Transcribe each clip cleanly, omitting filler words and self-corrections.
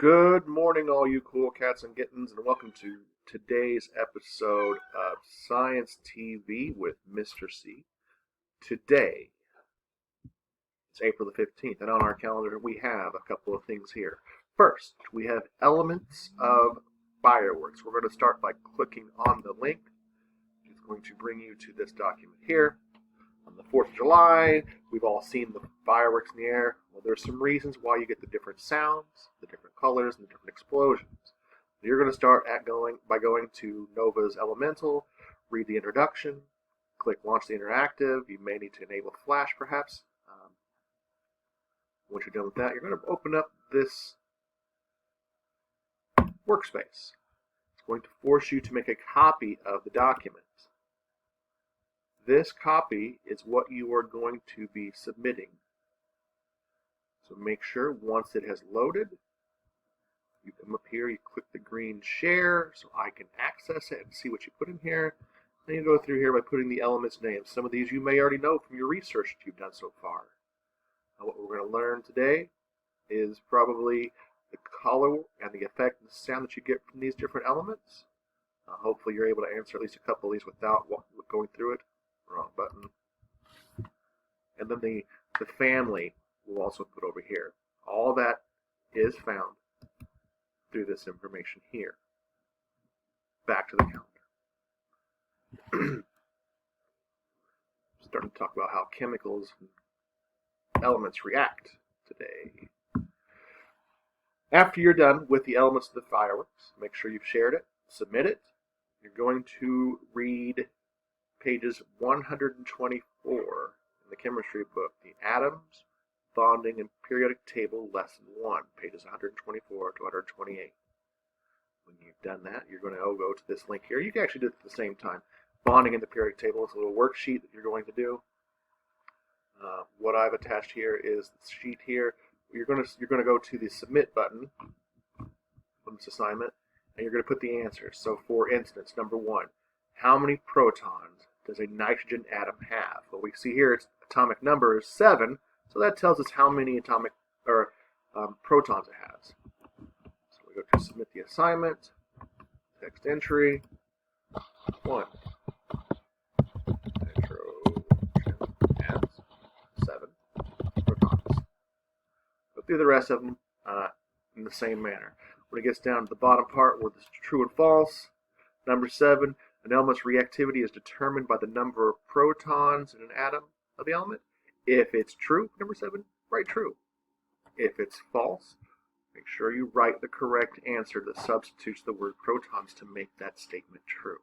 Good morning, all you cool cats and kittens, and welcome to today's episode of Science TV with Mr. C. Today, it's April the 15th, and on our calendar we have a couple of things here. First, we have elements of fireworks. We're going to start by clicking on the link. It's going to bring you to this document here. On the 4th of July, we've all seen the fireworks in the air. Well, there's some reasons why you get the different sounds, the different colors, and the different explosions. You're going to start by going to NOVA's Elemental, read the introduction, click Launch the Interactive. You may need to enable Flash, perhaps. Once you're done with that, you're going to open up this workspace. It's going to force you to make a copy of the document. This copy is what you are going to be submitting. So make sure once it has loaded, you come up here, you click the green share so I can access it and see what you put in here. Then you go through here by putting the elements names. Some of these you may already know from your research that you've done so far. Now what we're going to learn today is probably the color and the effect and the sound that you get from these different elements. Hopefully you're able to answer at least a couple of these without going through it. Wrong button. And then the family we'll also put over here. All that is found through this information here. Back to the calendar. Starting to talk about how chemicals and elements react today. After you're done with the elements of the fireworks, make sure you've shared it, submit it. You're going to read pages 124 in the chemistry book, the Atoms, Bonding, and Periodic Table, Lesson 1, pages 124 to 128. When you've done that, you're going to go to this link here. You can actually do it at the same time. Bonding in the Periodic Table is a little worksheet that you're going to do. What I've attached here is the sheet here. You're going to go to the Submit button on this assignment, and you're going to put the answers. So, for instance, number 1, how many protons does a nitrogen atom have? Well, we see here its atomic number is 7, so that tells us how many atomic protons it has. So we go to submit the assignment, text entry, 1. Nitrogen has 7 protons. Go through the rest of them in the same manner. When it gets down to the bottom part where it's true and false, number 7, an element's reactivity is determined by the number of protons in an atom of the element. If it's true, number 7, write true. If it's false, make sure you write the correct answer that substitutes the word protons to make that statement true.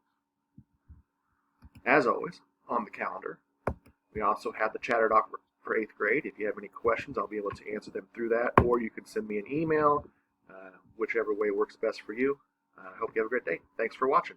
As always, on the calendar, we also have the chatter doc for 8th grade. If you have any questions, I'll be able to answer them through that, or you can send me an email, whichever way works best for you. I hope you have a great day. Thanks for watching.